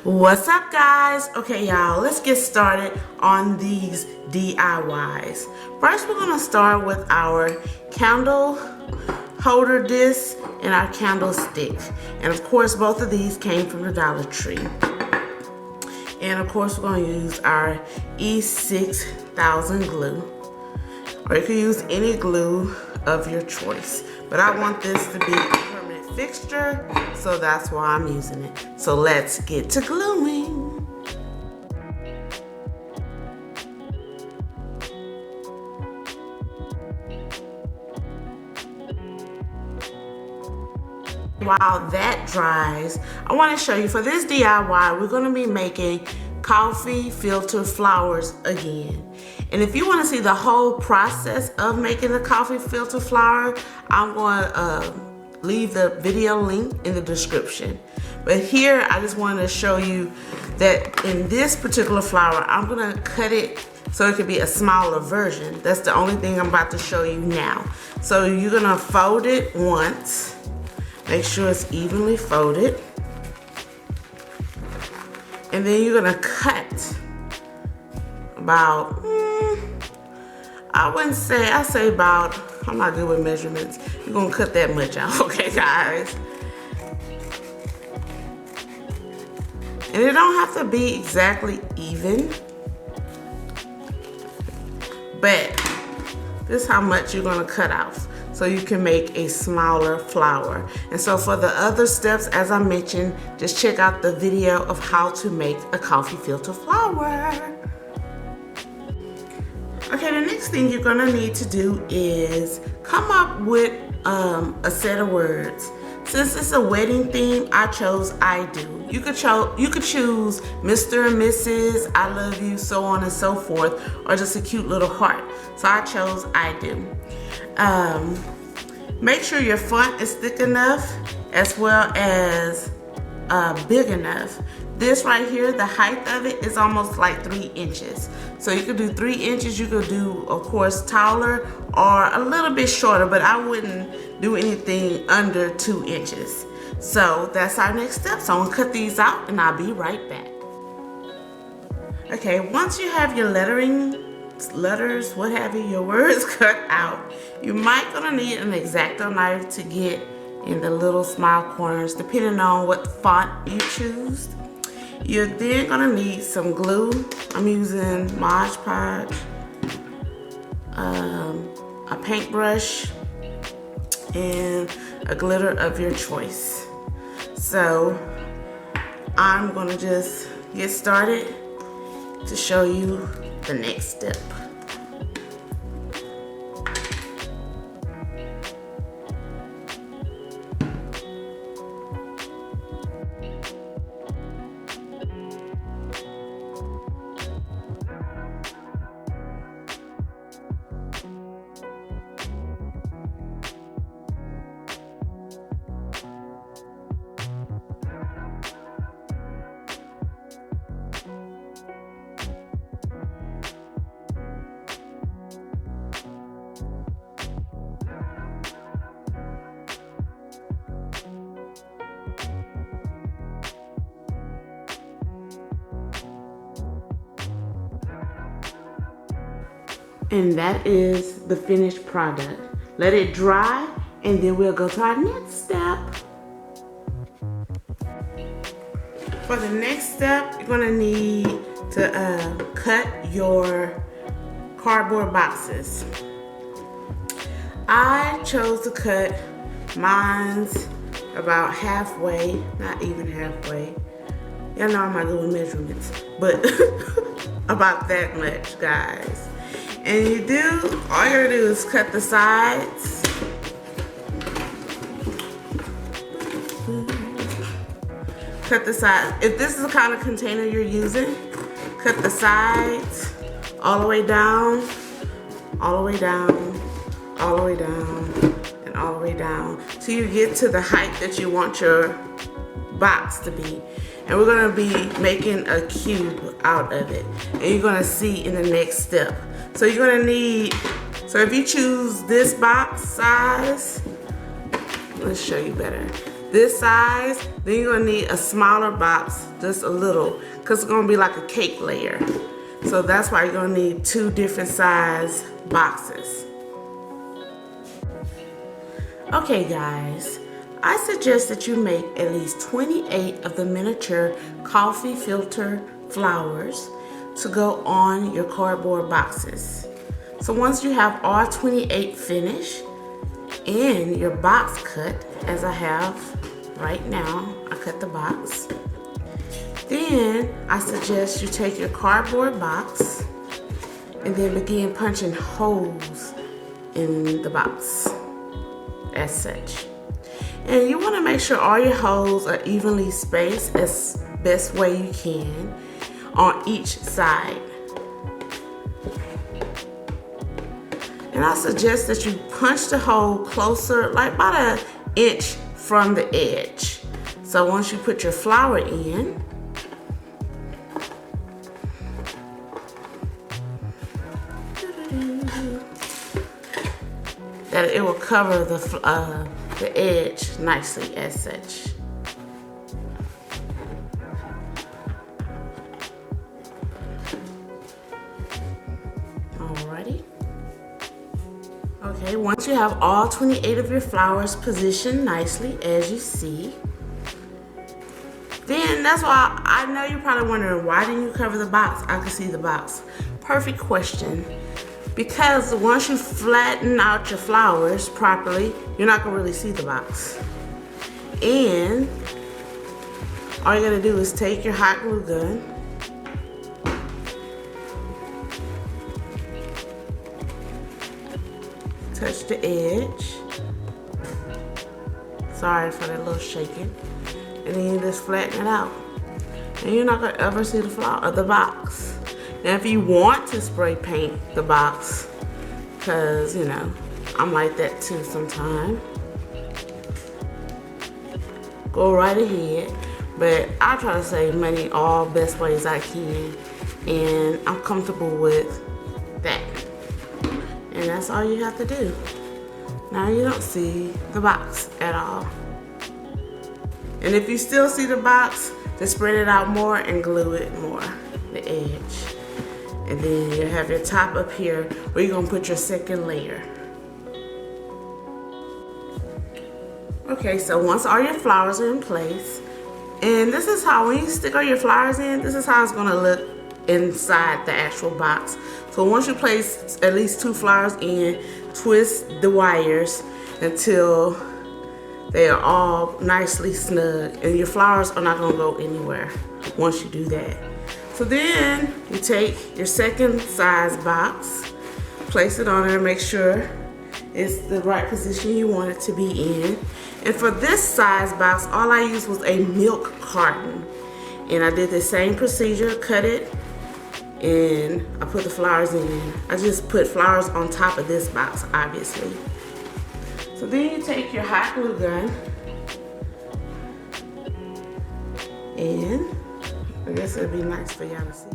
What's up, guys? Okay, y'all, let's get started on these DIYs. First, we're gonna start with our candle holder disc and our candlestick. And of course, both of these came from the Dollar Tree. And of course, we're gonna use our E6000 glue. Or you can use any glue of your choice. But I want this to be a permanent fixture, so that's why I'm using it. So let's get to gluing. While that dries, I want to show you for this DIY, we're going to be making coffee filter flowers again. And if you want to see the whole process of making the coffee filter flower, I'm going to leave the video link in the description. But here, I just wanted to show you that in this particular flower, I'm going to cut it so it could be a smaller version. That's the only thing I'm about to show you now. So you're going to fold it once. Make sure it's evenly folded. And then you're gonna cut about, I say about, I'm not good with measurements. You're gonna cut that much out, okay, guys? And it don't have to be exactly even, but this is how much you're gonna cut off, so you can make a smaller flower. And so for the other steps, as I mentioned, just check out the video of how to make a coffee filter flower. Okay, the next thing you're gonna need to do is come up with a set of words. Since it's a wedding theme, I chose I do. You could choose Mr. and Mrs., I love you, so on and so forth, or just a cute little heart. So I chose I do. Make sure your font is thick enough as well as big enough. This right here, the height of it is almost like 3 inches. So you could do 3 inches, you could do, of course, taller or a little bit shorter, but I wouldn't do anything under 2 inches. So that's our next step. So I'm gonna cut these out and I'll be right back. Okay, once you have your letters, what have you, your words cut out, you might gonna need an X-Acto knife to get in the little small corners, depending on what font you choose. You're then gonna need some glue. I'm using Mod Podge, a paintbrush, and a glitter of your choice. So I'm gonna just get started to show you the next step. And that is the finished product. Let it dry and then we'll go to our next step. For the next step, you're gonna need to cut your cardboard boxes. I chose to cut mine's about halfway, not even halfway. Y'all know I'm not good with measurements, but about that much, guys. And all you gotta do is cut the sides. Cut the sides. If this is the kind of container you're using, cut the sides all the way down, all the way down, all the way down, and all the way down till you get to the height that you want your box to be. And we're gonna be making a cube out of it. And you're gonna see in the next step. So you're gonna need, so if you choose this box size, let's show you better. this size, then you're gonna need a smaller box, just a little, because it's gonna be like a cake layer. So that's why you're gonna need 2 different size boxes. Okay guys, I suggest that you make at least 28 of the miniature coffee filter flowers to go on your cardboard boxes. So once you have all 28 finished and your box cut, as I have right now, I cut the box, then I suggest you take your cardboard box and then begin punching holes in the box as such. And you want to make sure all your holes are evenly spaced as best way you can on each side. And I suggest that you punch the hole closer, like about 1 inch from the edge. So once you put your flower in, that it will cover the edge nicely as such. Alrighty. Okay, once you have all 28 of your flowers positioned nicely as you see, then that's why I know you're probably wondering, why didn't you cover the box? I can see the box. Perfect question. Because once you flatten out your flowers properly, you're not gonna really see the box. And all you gotta do is take your hot glue gun, touch the edge. Sorry for that little shaking. And then you just flatten it out. And you're not gonna ever see the box. Now if you want to spray paint the box, because you know, I'm like that too sometimes, go right ahead. But I try to save money all best ways I can, and I'm comfortable with that. And that's all you have to do. Now you don't see the box at all. And if you still see the box, just spread it out more and glue it more, the edge. And then you have your top up here where you're gonna put your second layer. Okay, so once all your flowers are in place, and this is how, when you stick all your flowers in, this is how it's gonna look inside the actual box. So once you place at least 2 flowers in, twist the wires until they are all nicely snug, and your flowers are not gonna go anywhere once you do that. So then you take your second size box, place it on there, make sure it's the right position you want it to be in. And for this size box, all I used was a milk carton. And I did the same procedure, cut it, and I put the flowers in. I just put flowers on top of this box, obviously. So then you take your hot glue gun, and I guess it'd be nice for y'all to see.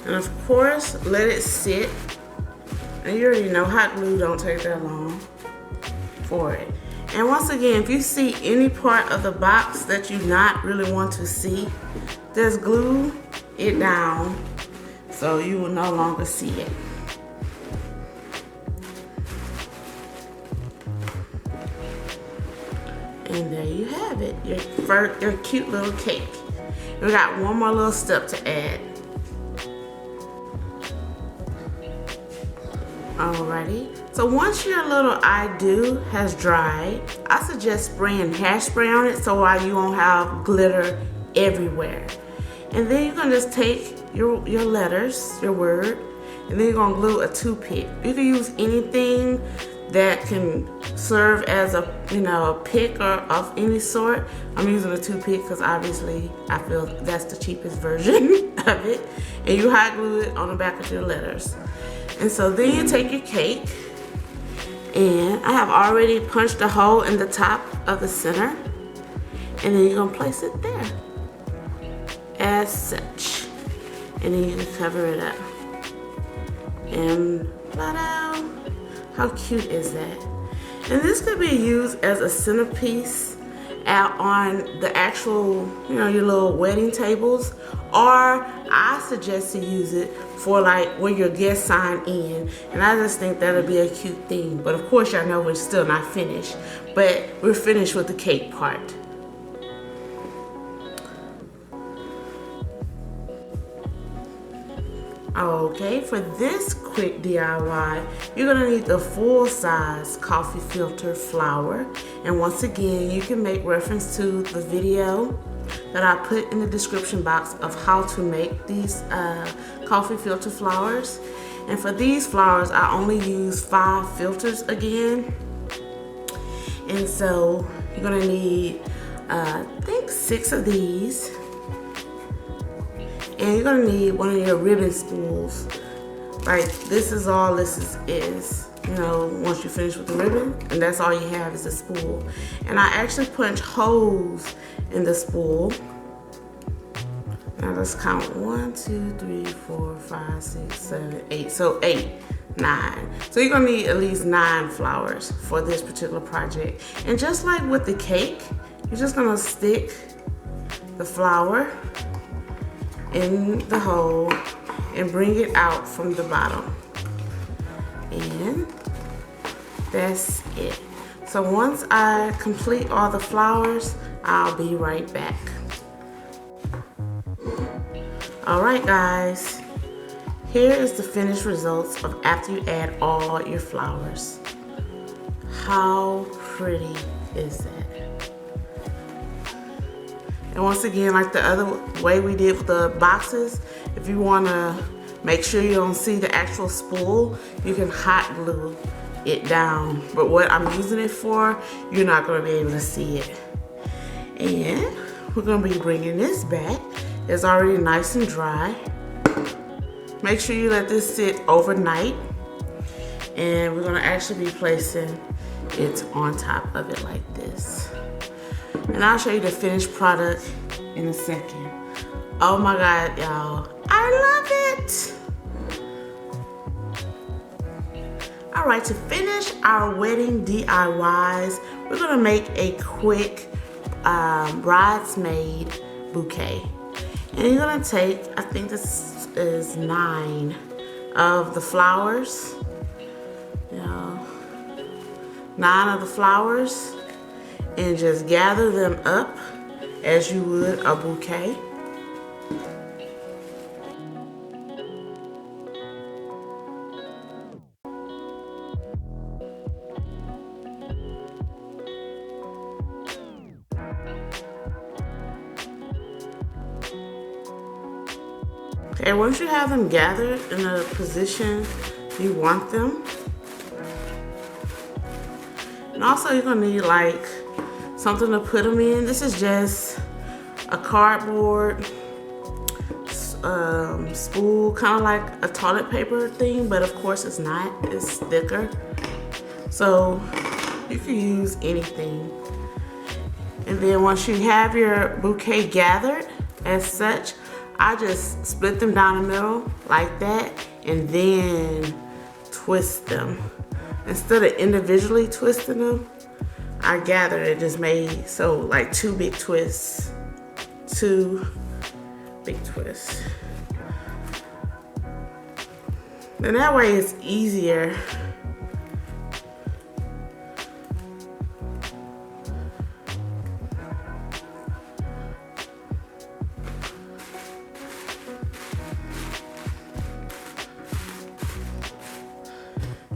And of course, let it sit. And you already know hot glue don't take that long for it. And once again, if you see any part of the box that you not really want to see, just glue it down so you will no longer see it. And there you have it, your cute little cake. We got one more little step to add. Alrighty, so once your little I do has dried, I suggest spraying hairspray on it so you won't have glitter everywhere. And then you're gonna just take your letters, your word, and then you're gonna glue a toothpick. You can use anything that can serve as a pick or of any sort. I'm using a toothpick because obviously I feel that's the cheapest version of it. And you hot glue it on the back of your letters. And so then you take your cake And I have already punched a hole in the top of the center. And then you're gonna place it there, as such. And then you can cover it up. And ta-da! How cute is that? And this could be used as a centerpiece out on the actual, your little wedding tables. Or I suggest to use it for like where your guests sign in. And I just think that'll be a cute thing. But of course, y'all know we're still not finished. But we're finished with the cake part. Okay, for this quick DIY, you're gonna need the full-size coffee filter flower. And once again, you can make reference to the video that I put in the description box of how to make these coffee filter flowers. And for these flowers, I only use 5 filters again. And so you're gonna need, I think 6 of these. And you're gonna need one of your ribbon spools. Like, this is all this is. Once you finish with the ribbon, and that's all you have is a spool. And I actually punch holes in the spool. Now let's count 1, 2, 3, 4, 5, 6, 7, 8. So 8, 9. So you're gonna need at least 9 flowers for this particular project. And just like with the cake, you're just gonna stick the flower in the hole and bring it out from the bottom. And that's it. So once I complete all the flowers, I'll be right back. All right, guys, here is the finished results of after you add all your flowers. How pretty is that? And once again, like the other way we did with the boxes, if you want to make sure you don't see the actual spool, you can hot glue it down. But what I'm using it for, you're not going to be able to see it. And we're going to be bringing this back. It's already nice and dry. Make sure you let this sit overnight. And we're going to actually be placing it on top of it like this. And I'll show you the finished product in a second. Oh my God, y'all. I love it. All right, to finish our wedding DIYs, we're gonna make a quick bridesmaid bouquet. And you're gonna take, I think this is 9 of the flowers. 9 of the flowers. And just gather them up as you would a bouquet. Okay, once you have them gathered in the position you want them, and also you're gonna need like something to put them in. This is just a cardboard spool, kind of like a toilet paper thing, but of course it's not. It's thicker. So you can use anything. And then once you have your bouquet gathered as such, I just split them down the middle like that and then twist them. Instead of individually twisting them, I gathered it, just made so like 2 big twists. 2 big twists. And that way it's easier.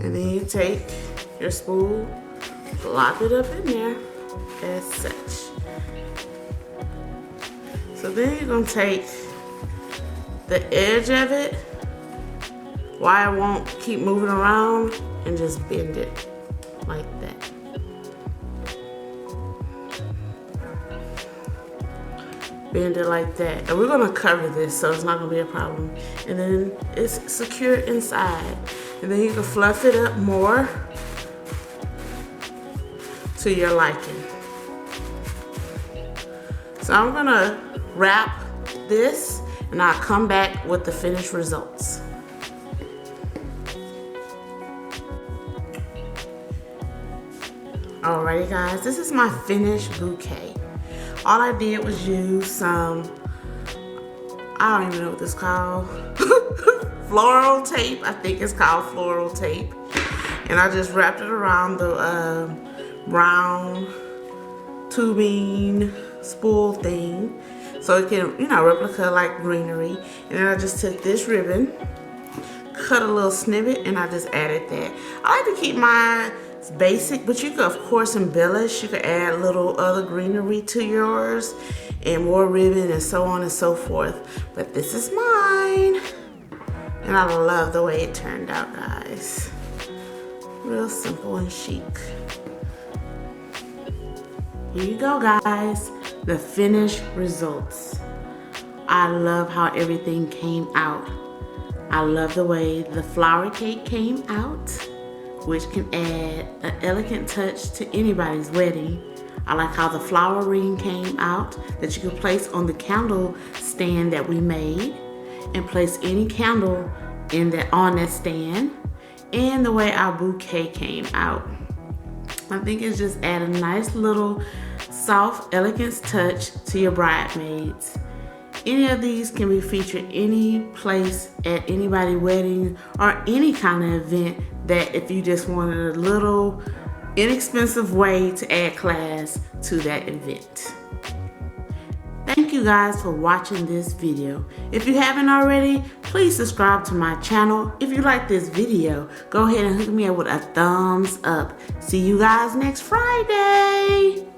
And then you take your spool, plop it up in there as such. So then you're gonna take the edge of it, why it won't keep moving around, and just bend it like that. Bend it like that. And we're gonna cover this so it's not gonna be a problem. And then it's secure inside. And then you can fluff it up more to your liking. So I'm gonna wrap this and I'll come back with the finished results. Alrighty guys, this is my finished bouquet. All I did was use some, I don't even know what this is called, floral tape. I think it's called floral tape. And I just wrapped it around the brown tubing spool thing so it can, you know, replica like greenery. And then I just took this ribbon, cut a little snippet, and I just added that. I like to keep mine basic, but you could of course embellish. You could add little other greenery to yours and more ribbon and so on and so forth. But this is mine. And I love the way it turned out, guys. Real simple and chic. Here you go, guys. The finished results. I love how everything came out. I love the way the flower cake came out, which can add an elegant touch to anybody's wedding. I like how the flower ring came out that you could place on the candle stand that we made and place any candle on that stand. And the way our bouquet came out. I think it's just add a nice little soft elegance touch to your bridesmaids. Any of these can be featured any place at anybody's wedding or any kind of event that if you just wanted a little inexpensive way to add class to that event. Thank you guys for watching this video. If you haven't already, please subscribe to my channel. If you like this video, go ahead and hook me up with a thumbs up. See you guys next Friday.